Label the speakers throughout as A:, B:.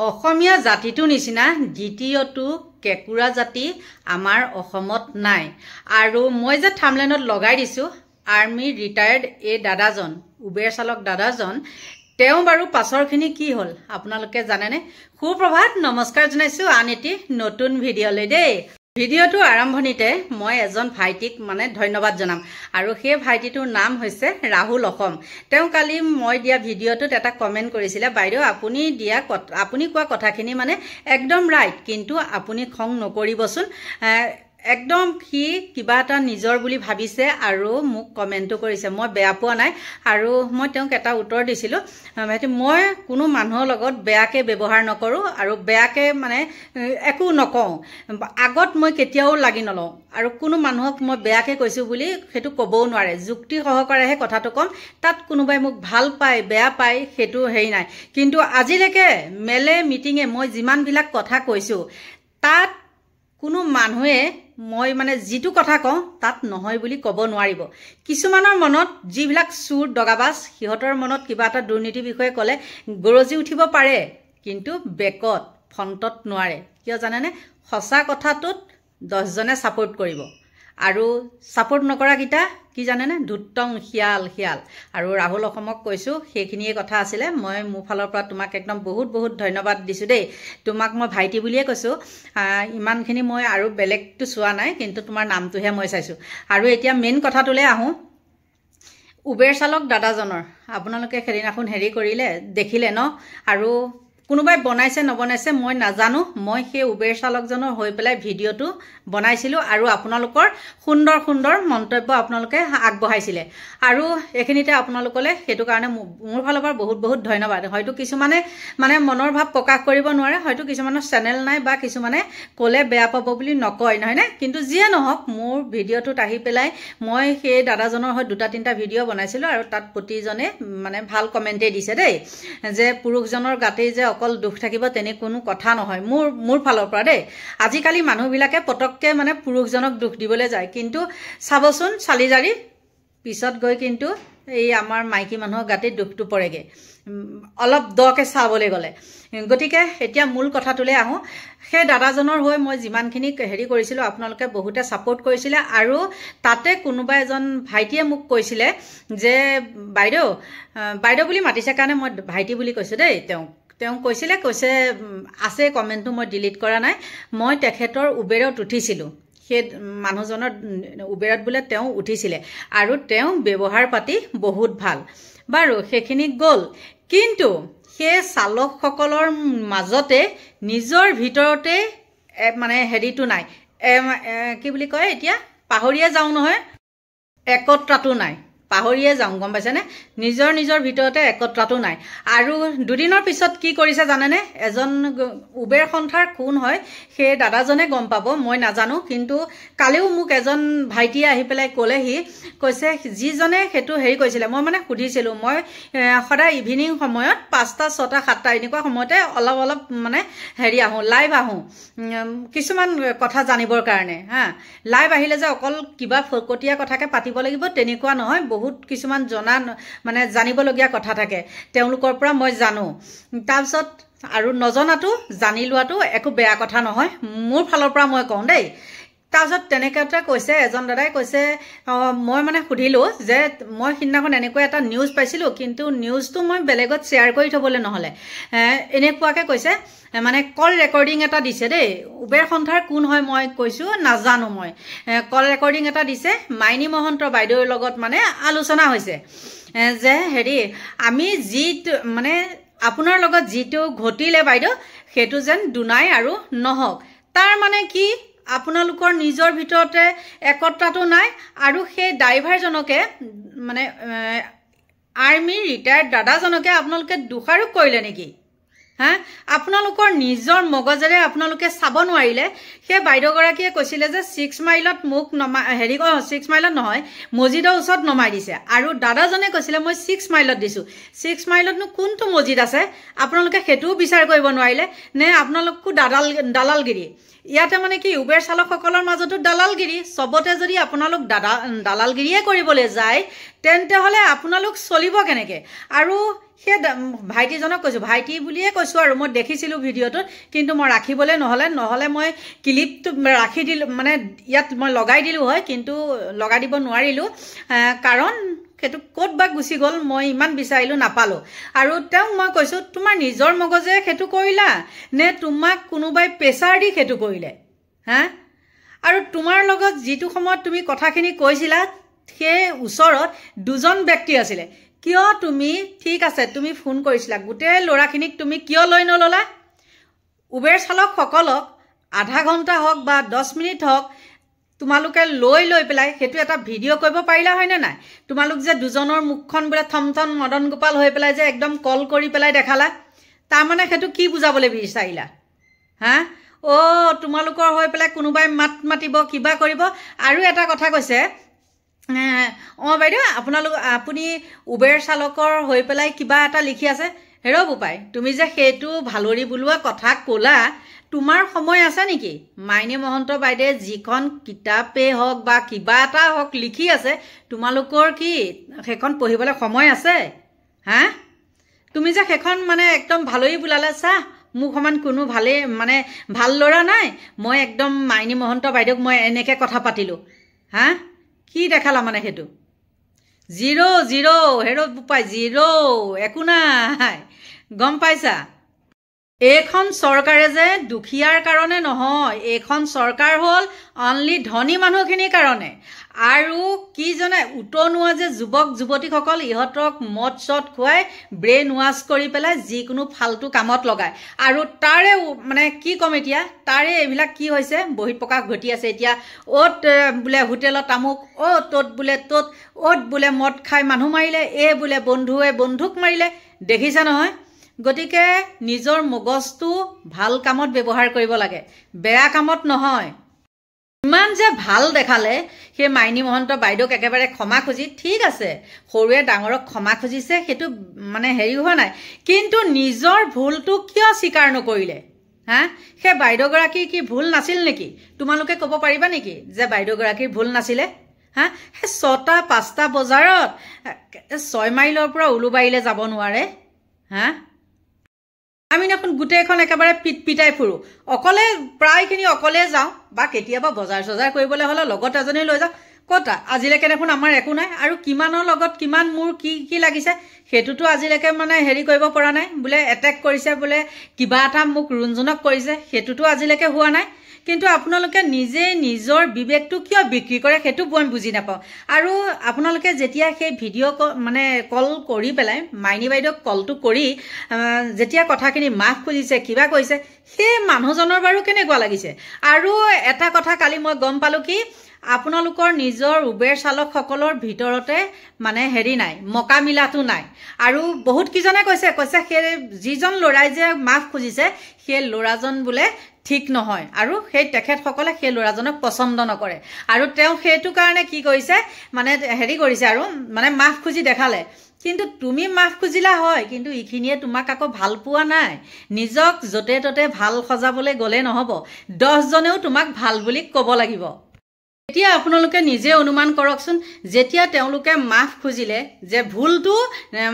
A: অসমীয়া জাতিটো নিচিনা দ্বিতীয়টো কেকুৰা জাতি আমাৰ অসমত নাই। আৰু মই যে থামলেনত লগাই দিছোঁ আৰ্মি ৰিটায়াৰ্ড এই দাদাজন, উবেৰ চালক দাদাজন, তেওঁ বাৰু পাছৰখিনি কি হ'ল আপোনালোকে জানেনে? সুপ্ৰভাত, নমস্কাৰ জনাইছোঁ আন এটি নতুন ভিডিঅ'লৈ দেই। ভিডিঅ'টো আৰম্ভণিতে মই এজন ভাইটিক ধন্যবাদ জনাম, আৰু সেই ভাইটিটোৰ নাম হৈছে ৰাহুল অসম। তেওঁ কালি মই দিয়া ভিডিঅ'টোত এটা কমেণ্ট কৰিছিলে, বাইদেউ আপুনি কোৱা কথাখিনি একদম ৰাইট, কিন্তু আপুনি খং নকৰিবচোন। একদম সি কিবা এটা নিজৰ বুলি ভাবিছে আৰু মোক কমেণ্টটো কৰিছে, মই বেয়া পোৱা নাই। আৰু মই তেওঁক এটা উত্তৰ দিছিলোঁ, ভাইটি মই কোনো মানুহৰ লগত বেয়াকৈ ব্যৱহাৰ নকৰোঁ আৰু বেয়াকৈ একো নকওঁ। আগত মই কেতিয়াও লাগি নলওঁ, আৰু কোনো মানুহক মই বেয়াকৈ কৈছোঁ বুলি সেইটো ক'বও নোৱাৰে। যুক্তি সহকাৰেহে কথাটো ক'ম, তাত কোনোবাই মোক ভাল পায় বেয়া পায় সেইটো হেৰি নাই। কিন্তু আজিলৈকে মেলে মিটিঙে মই যিমানবিলাক কথা কৈছোঁ তাত কোনো মানুহে মই যিটো কথা কওঁ তাত নহয় বুলি ক'ব নোৱাৰিব। কিছুমানৰ মনত যিবিলাক চোৰ দগাবাজ, সিহঁতৰ মনত কিবা এটা দুৰ্নীতিৰ বিষয়ে ক'লে গৰজি উঠিব পাৰে, কিন্তু বেকত ফ্ৰণ্টত নোৱাৰে। কিয় জানেনে? সঁচা কথাটোত 10জনে ছাপোৰ্ট কৰিব, আৰু ছাপোৰ্ট নকৰাকেইটা কি জানেনে? ধুত্তং শিয়াল শিয়াল। আৰু ৰাহুল অসমক কৈছোঁ, সেইখিনিয়ে কথা আছিলে। মই মোৰ ফালৰ পৰা তোমাক একদম বহুত বহুত ধন্যবাদ দিছোঁ দেই। তোমাক মই ভাইটি বুলিয়ে কৈছোঁ, ইমানখিনি মই আৰু বেলেগটো চোৱা নাই, কিন্তু তোমাৰ নামটোহে মই চাইছোঁ। আৰু এতিয়া মেইন কথাটোলৈ আহোঁ। উবেৰ চালক দাদাজনৰ আপোনালোকে সেইদিনাখন হেৰি কৰিলে দেখিলে ন? আৰু কোনোবাই বনাইছে নবনাইছে মই নাজানো, মই সেই উবেৰ চালকজনৰ হৈ পেলাই ভিডিঅ'টো বনাইছিলোঁ, আৰু আপোনালোকৰ সুন্দৰ সুন্দৰ মন্তব্য আপোনালোকে আগবঢ়াইছিলে। আৰু এইখিনিতে আপোনালোকলৈ সেইটো কাৰণে মোৰ ফালৰ পৰা বহুত বহুত ধন্যবাদ। হয়তো কিছুমানে মনৰ ভাৱ প্ৰকাশ কৰিব নোৱাৰে, হয়তো কিছুমানৰ চেনেল নাই, বা কিছুমানে ক'লে বেয়া পাব বুলি নকয়, নহয়নে? কিন্তু যিয়ে নহওক, মোৰ ভিডিঅ'টোত আহি পেলাই মই সেই দাদাজনৰ হৈ 2-3টা ভিডিঅ' বনাইছিলোঁ, আৰু তাত প্ৰতিজনে ভাল কমেণ্টেই দিছে দেই, যে পুৰুষজনৰ গাতেই যে অকল দুখ থাকিব তেনে কোনো কথা নহয় মোৰ ফালৰ পৰা দেই। আজিকালি মানুহবিলাকে পটককৈ পুৰুষজনক দুখ দিবলৈ যায়, কিন্তু চাবচোন চালিজাৰি পিছত গৈ কিন্তু এই আমাৰ মাইকী মানুহৰ গাতে দুখটো পৰেগৈ, অলপ দকৈ চাবলৈ গ'লে। গতিকে এতিয়া মূল কথাটোলৈ আহোঁ। সেই দাদাজনৰ হৈ মই যিমানখিনি হেৰি কৰিছিলোঁ আপোনালোকে বহুতে ছাপোৰ্ট কৰিছিলে, আৰু তাতে কোনোবা এজন ভাইটিয়ে মোক কৈছিলে যে বাইদেউ বুলি মাতিছে কাৰণে মই ভাইটি বুলি কৈছোঁ দেই। তেওঁ কৈছে আছে কমেণ্টটো মই ডিলিট কৰা নাই, মই তেখেতৰ উবেৰত উঠিছিলোঁ, সেই মানুহজনৰ উবেৰত বোলে তেওঁ উঠিছিলে, আৰু তেওঁ ব্যৱহাৰ পাতি বহুত ভাল। বাৰু সেইখিনি গ'ল, কিন্তু সেই চালকসকলৰ মাজতে নিজৰ ভিতৰতে হেৰিটো নাই, কি বুলি কয় এতিয়া পাহৰিয়ে যাওঁ নহয়, একতাটো নাই। পাহৰিয়ে যাওঁ, গম পাইছেনে? নিজৰ ভিতৰতে একতাটো নাই। আৰু দুদিনৰ পিছত কি কৰিছে জানেনে? এজন উবেৰ সন্থাৰ কোন হয় সেই দাদাজনে গম পাব, মই নাজানো। কিন্তু কালিও মোক এজন ভাইটিয়ে আহি পেলাই ক'লেহি, কৈছে যিজনে সেইটো হেৰি কৰিছিলে, মই সুধিছিলোঁ, মই সদায় ইভিনিং সময়ত 5টা 6টা 7টা এনেকুৱা সময়তে অলপ হেৰি আহোঁ, লাইভ আহোঁ কিছুমান কথা জানিবৰ কাৰণে। লাইভ আহিলে যে অকল কিবা ফকতীয়া কথাকে পাতিব লাগিব তেনেকুৱা নহয়, বহুত কিছুমান জানিবলগীয়া কথা থাকে, তেওঁলোকৰ পৰা মই জানো। তাৰপিছত আৰু নজনাটো জানি লোৱাটো একো বেয়া কথা নহয়, মোৰ ফালৰ পৰা মই কওঁ দেই। তাৰপিছত তেনেকুৱাতে কৈছে এজন দাদাই, কৈছে মই সুধিলোঁ যে মই সিদিনাখন এনেকুৱা এটা নিউজ পাইছিলোঁ, কিন্তু নিউজটো মই বেলেগত শ্বেয়াৰ কৰি থ'বলৈ নহ'লে, এনেকুৱাকৈ কৈছে কল ৰেকৰ্ডিং এটা দিছে দেই। উবেৰ সন্থাৰ কোন হয় মই কৈছোঁ নাজানো, মই কল ৰেকৰ্ডিং এটা দিছে, মাইনী মহন্ত বাইদেউৰ লগত আলোচনা হৈছে যে হেৰি আমি আপোনাৰ লগত যিটো ঘটিলে বাইদেউ সেইটো যেন দুনাই আৰু নহওক। তাৰ কি আপোনালোকৰ নিজৰ ভিতৰতে একতাটো নাই, আৰু সেই ড্ৰাইভাৰজনকে আৰ্মি ৰিটায়াৰ্ড দাদাজনকে আপোনালোকে দোষাৰোপ কৰিলে নেকি? আপোনালোকৰ নিজৰ মগজেৰে আপোনালোকে চাব নোৱাৰিলে। সেই বাইদেউগৰাকীয়ে কৈছিলে যে 6 মাইলত মোক 6 মাইলত নহয়, মছজিদৰ ওচৰত নমাই দিছে, আৰু দাদাজনে কৈছিলে মই 6 মাইলত দিছোঁ। 6 মাইলতনো কোনটো মছজিদ আছে আপোনালোকে সেইটোও বিচাৰ কৰিব নোৱাৰিলে নে? আপোনালোকো দালালগিৰি। ইয়াতে কি উবেৰ চালকসকলৰ মাজতো দালালগিৰি, চবতে যদি আপোনালোক দালালগিৰিয়ে কৰিবলৈ যায় তেন্তে হলে আপোনালোক চলিব কেনেকে আৰু সেই ভাইটিজনক কৈছোঁ ভাইটি বুলিয়ে কৈছোঁ আৰু মই দেখিছিলোঁ ভিডিঅ'টোত কিন্তু মই ৰাখিবলৈ নহ'লে মই ক্লিপটো ৰাখি দিলোঁ মানে ইয়াত মই লগাই দিলোঁ হয় কিন্তু লগাই দিব নোৱাৰিলোঁ কাৰণ সেইটো ক'ত বা গুচি গ'ল মই ইমান বিচাৰিলোঁ নাপালোঁ আৰু তেওঁক মই কৈছোঁ তোমাৰ নিজৰ মগজে সেইটো কৰিলা নে তোমাক কোনোবাই প্ৰেছাৰ দি সেইটো কৰিলে হা আৰু তোমাৰ লগত যিটো সময়ত তুমি কথাখিনি কৈছিলা সেই ওচৰত দুজন ব্যক্তি আছিলে কিয় তুমি ঠিক আছে তুমি ফোন কৰিছিলা গোটেই ল'ৰাখিনিক তুমি কিয় লৈ নললা উবেৰ চালকসকলক আধা ঘণ্টা হওক বা 10 মিনিট হওক তোমালোকে লৈ পেলাই সেইটো এটা ভিডিঅ' কৰিব পাৰিলা হয়নে নাই তোমালোক যে দুজনৰ মুখখন বোলে থমথম মদন গোপাল হৈ পেলাই যে একদম কল কৰি পেলাই দেখালা তাৰমানে সেইটো কি বুজাবলৈ বিচাৰিলা হা তোমালোকৰ হৈ পেলাই কোনোবাই মাতিব কিবা কৰিব আৰু এটা কথা কৈছে বাইদেউ আপুনি উবেৰ চালকৰ হৈ পেলাই কিবা এটা লিখি আছে হেৰ বোপাই তুমি যে সেইটো ভালৰি বুলোৱা কথা ক'লা তোমাৰ সময় আছে নেকি মাইনী মহন্ত বাইদেৱে যিখন কিতাপে হওক বা কিবা এটা হওক লিখি আছে তোমালোকৰ কি সেইখন পঢ়িবলৈ সময় আছে হা তুমি যে সেইখন মানে একদম ভালৰি বুলালে চাহ মোক সমান কোনো ভালে মানে ভাল ল'ৰা নাই মই একদম মাইনী মহন্ত বাইদেউক মই এনেকৈ কথা পাতিলোঁ হা কি দেখালা মানে সেইটো 0 হেৰ বোপাই 0 একো নাই গম পাইছা এইখন চৰকাৰে যে দুখীয়াৰ কাৰণে নহয় এইখন চৰকাৰ হ'ল অনলি ধনী মানুহখিনিৰ কাৰণে আৰু কি জানে উতনুৱা যে যুৱক যুৱতীসকল ইহঁতক মদ চদ খুৱাই ব্ৰেইন ৱাছ কৰি পেলাই যিকোনো ফাল্টু কামত লগায় আৰু তাৰে মানে কি ক'ম এতিয়া তাৰে এইবিলাক কি হৈছে বহিত প্ৰকাশ ঘটি আছে এতিয়া বোলে হোটেলত আমুক ত'ত বোলে ত'ত বোলে মদ খাই মানুহ মাৰিলে বোলে বন্ধুৱে বন্ধুক মাৰিলে দেখিছা নহয় গতিকে নিজৰ মগজটো ভাল কামত ব্যৱহাৰ কৰিব লাগে বেয়া কামত নহয় ইমান যে ভাল দেখালে সেই মাইনী মহন্ত বাইদেউক একেবাৰে ক্ষমা খুজি ঠিক আছে সৰুৱে ডাঙৰক ক্ষমা খুজিছে সেইটো মানে হেৰি হোৱা নাই কিন্তু নিজৰ ভুলটো কিয় স্বীকাৰ নকৰিলে হা সেই বাইদেউগৰাকীৰ কি ভুল নাছিল নেকি তোমালোকে ক'ব পাৰিবা নেকি যে বাইদেউগৰাকীৰ ভুল নাছিলে হা সেই 6টা 5টা বজাৰত 6 মাইলৰ পৰা উলুবাৰীলৈ যাব নোৱাৰে হা আমি দেখোন গোটেইখন একেবাৰে পিটাই ফুৰো অকলে প্ৰায়খিনি অকলে যাওঁ বা কেতিয়াবা বজাৰ চজাৰ কৰিবলৈ হ'লে লগত এজনী লৈ যাওঁ কটা আজিলৈকে দেখোন আমাৰ একো নাই আৰু কিমানৰ লগত কিমান মোৰ কি লাগিছে সেইটোতো আজিলৈকে মানে হেৰি কৰিব পৰা নাই বোলে এটেক কৰিছে বোলে কিবা এটা মোক ৰুণজনক কৰিছে সেইটোতো আজিলৈকে হোৱা নাই কিন্তু আপোনালোকে নিজে নিজৰ বিবেকটো কিয় বিক্ৰী কৰে সেইটো মই বুজি নাপাওঁ আৰু আপোনালোকে যেতিয়া সেই ভিডিঅ' মানে কল কৰি পেলাই মাইনী বাইদেউক কলটো কৰি যেতিয়া কথাখিনি মাফ খুজিছে কিবা কৈছে সেই মানুহজনৰ বাৰু কেনেকুৱা লাগিছে আৰু এটা কথা কালি মই গম পালোঁ কি আপোনালোকৰ নিজৰ উবেৰ চালকসকলৰ ভিতৰতে মানে হেৰি নাই মকামিলাটো নাই আৰু বহুত কিজনে কৈছে সেই যিজন ল'ৰাই যে মাফ খুজিছে সেই ল'ৰাজন বোলে ঠিক নহয় আৰু সেই তেখেতসকলে সেই ল'ৰাজনক পছন্দ নকৰে আৰু তেওঁ সেইটো কাৰণে কি কৰিছে মানে হেৰি কৰিছে আৰু মানে মাফ খুজি দেখালে কিন্তু তুমি মাফ খুজিলা হয় কিন্তু ইখিনিয়ে তোমাক আকৌ ভাল পোৱা নাই নিজক য'তে ত'তে ভাল সজাবলৈ গ'লে নহ'ব 10 জনেও তোমাক ভাল বুলি ক'ব লাগিব এতিয়া আপোনালোকে নিজে অনুমান কৰকচোন যেতিয়া তেওঁলোকে মাফ খুজিলে যে ভুলটো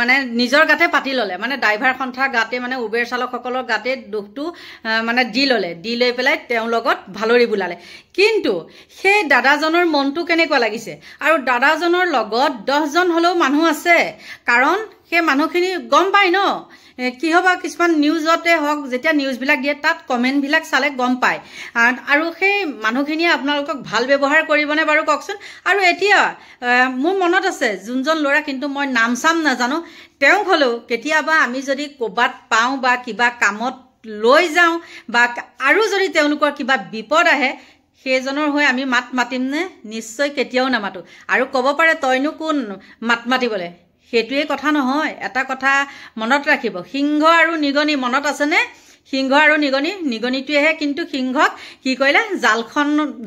A: মানে নিজৰ গাতে পাতি ল'লে মানে ড্ৰাইভাৰ সন্থাৰ গাতে মানে উবেৰ চালকসকলৰ গাতে দুখটো মানে দি লৈ পেলাই তেওঁৰ লগত ভালৰি বুলালে কিন্তু সেই দাদাজনৰ মনটো কেনেকুৱা লাগিছে আৰু দাদাজনৰ লগত 10 জন হ'লেও মানুহ আছে কাৰণ সেই মানুহখিনি গম পায় ন কি হ'ব কিছুমান নিউজতে হওক যেতিয়া নিউজবিলাক দিয়ে তাত কমেণ্টবিলাক চালে গম পায় আৰু সেই মানুহখিনিয়ে আপোনালোকক ভাল ব্যৱহাৰ কৰিবনে বাৰু কওকচোন আৰু এতিয়া মোৰ মনত আছে যোনজন ল'ৰা কিন্তু মই নাম চাম নাজানো তেওঁ হ'লেও কেতিয়াবা আমি যদি ক'ৰবাত পাওঁ বা কিবা কামত লৈ যাওঁ বা আৰু যদি তেওঁলোকৰ কিবা বিপদ আহে সেইজনৰ হৈ আমি মাতিমনে নিশ্চয় কেতিয়াও নামাতো আৰু ক'ব পাৰে তইনো কোন মাতিবলৈ সেইটোৱে কথা নহয় এটা কথা মনত ৰাখিব সিংহ আৰু নিগনি মনত আছেনে সিংহ আৰু নিগনিটোৱেহে কিন্তু সিংহক কি কৰিলে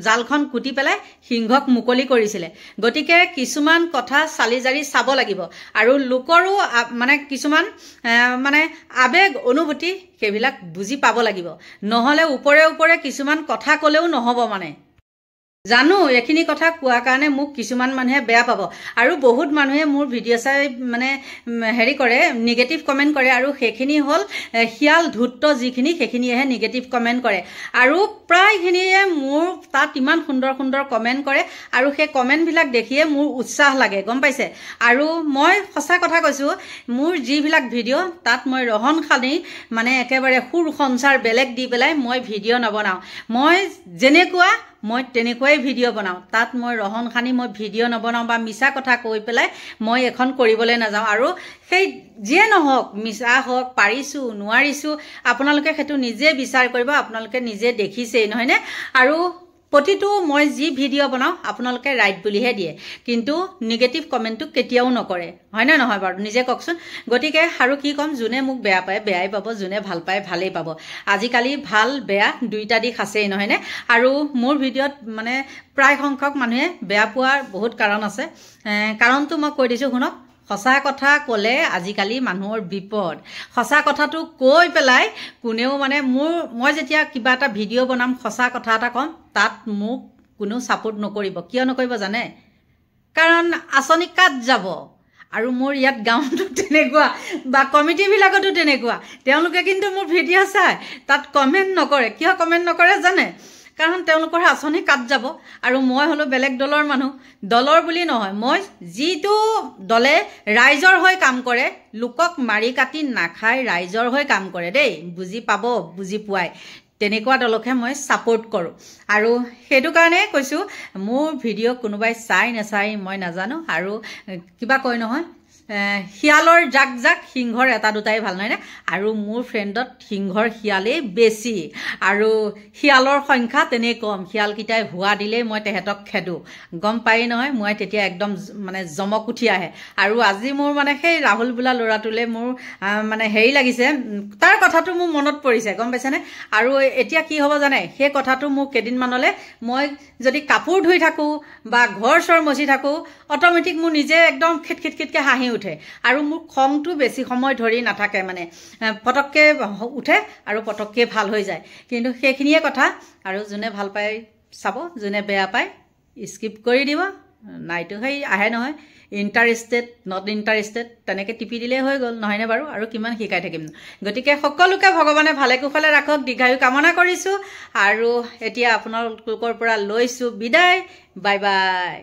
A: জালখন কুটি পেলাই সিংহক মুকলি কৰিছিলে গতিকে কিছুমান কথা চালি জাৰি চাব লাগিব আৰু লোকৰো মানে কিছুমান মানে আবেগ অনুভূতি সেইবিলাক বুজি পাব লাগিব নহ'লে ওপৰে কিছুমান কথা ক'লেও নহ'ব মানে জানো এখিনি কথা কোৱা কাৰণে মোক কিছুমান মানুহে বেয়া পাব আৰু বহুত মানুহে মোৰ ভিডিঅ' চাই মানে হেৰি কৰে নিগেটিভ কমেণ্ট কৰে আৰু সেইখিনি হ'ল হিয়াল ধূৰ্ত যিখিনি সেইখিনিহে নিগেটিভ কমেণ্ট কৰে আৰু প্ৰায়খিনিয়ে মোৰ তাত ইমান সুন্দৰ সুন্দৰ কমেণ্ট কৰে আৰু সেই কমেণ্টবিলাক দেখিয়ে মোৰ উৎসাহ লাগে গম পাইছে আৰু মই সঁচা কথা কৈছোঁ মোৰ যিবিলাক ভিডিঅ' তাত মই ৰহন সানি মানে একেবাৰে সুৰ সঞ্চাৰ বেলেগ দি পেলাই মই ভিডিঅ' নবনাওঁ মই যেনেকুৱা মই তেনেকুৱাই ভিডিঅ' বনাওঁ তাত মই ৰহন সানি মই ভিডিঅ' নবনাওঁ বা মিছা কথা কৈ পেলাই মই এখন কৰিবলৈ নাযাওঁ আৰু সেই যিয়ে নহওক মিছা হওক পাৰিছোঁ নোৱাৰিছোঁ আপোনালোকে সেইটো নিজে বিচাৰ কৰিব আপোনালোকে নিজে দেখিছেই নহয়নে আৰু প্ৰতিটো মই যি ভিডিঅ' বনাওঁ আপোনালোকে ৰাইট বুলিহে দিয়ে কিন্তু নিগেটিভ কমেণ্টটো কেতিয়াও নকৰে হয়নে নহয় বাৰু নিজে কওকচোন গতিকে আৰু কি ক'ম যোনে মোক বেয়া পায় বেয়াই পাব যোনে ভাল পায় ভালেই পাব আজিকালি ভাল বেয়া দুইটা দিশ আছেই নহয়নে আৰু মোৰ ভিডিঅ'ত মানে প্ৰায় সংখ্যক মানুহে বেয়া পোৱাৰ বহুত কাৰণ আছে কাৰণটো মই কৈ দিছোঁ শুনক সঁচা কথা ক'লে আজিকালি মানুহৰ বিপদ সঁচা কথাটো কৈ পেলাই কোনেও মানে মই যেতিয়া কিবা এটা ভিডিঅ' বনাম সঁচা কথা এটা ক'ম তাত মোক কোনো ছাপোৰ্ট নকৰিব কিয় নকৰিব জানে কাৰণ আঁচনি কাট যাব আৰু মোৰ ইয়াত গাঁৱতো তেনেকুৱা বা কমিটিবিলাকতো তেনেকুৱা তেওঁলোকে কিন্তু মোৰ ভিডিঅ' চাই তাত কমেণ্ট নকৰে কিয় কমেণ্ট নকৰে জানে কাৰণ তেওঁলোকৰ আঁচনি কাট যাব আৰু মই হ'লো বেলেগ দলৰ মানুহ দলৰ বুলি নহয় মই যিটো দলে ৰাইজৰ হৈ কাম কৰে লোকক মাৰি কাটি নাখায় ৰাইজৰ হৈ কাম কৰে দেই বুজি পাব বুজি পোৱাই তেনেকুৱা দলকহে মই ছাপোৰ্ট কৰোঁ আৰু সেইটো কাৰণে কৈছোঁ মোৰ ভিডিঅ' কোনোবাই চাই নাচাই মই নাজানো আৰু কিবা কয় নহয় শিয়ালৰ জাক জাক সিংহৰ এটা দুটাই ভাল নহয়নে আৰু মোৰ ফ্ৰেণ্ডত সিংহৰ শিয়ালেই বেছি আৰু শিয়ালৰ সংখ্যা তেনেই কম শিয়ালকেইটাই হোৱা দিলেই মই তেহেঁতক খেদোঁ গম পাই নহয় মই তেতিয়া একদম মানে জমক উঠি আহে আৰু আজি মোৰ মানে সেই ৰাহুল বোলা ল'ৰাটোলৈ মোৰ মানে হেৰি লাগিছে তাৰ কথাটো মোৰ মনত পৰিছে গম পাইছেনে আৰু এতিয়া কি হ'ব জানে সেই কথাটো মোক কেইদিনমানলৈ মই যদি কাপোৰ ধুই থাকোঁ বা ঘৰ চৰ মচি থাকোঁ অট'মেটিক মোৰ নিজে একদম খিটখিটকৈ হাঁহি উঠে আৰু মোৰ খংটো বেছি সময় ধৰি নাথাকে মানে পটককৈ উঠে আৰু পটককৈ ভাল হৈ যায় কিন্তু সেইখিনিয়ে কথা আৰু যোনে ভাল পায় চাব যোনে বেয়া পায় স্কিপ কৰি দিব নাইতো সেই আহে নহয় ইণ্টাৰেষ্টেড নট ইণ্টাৰেষ্টেড তেনেকৈ টিপি দিলেই হৈ গ'ল নহয়নে বাৰু আৰু কিমান শিকাই থাকিম গতিকে সকলোকে ভগৱানে ভালে কুশলে ৰাখক দীৰ্ঘায়ু কামনা কৰিছোঁ আৰু এতিয়া আপোনালোকৰ পৰা লৈছোঁ বিদায় বাই বাই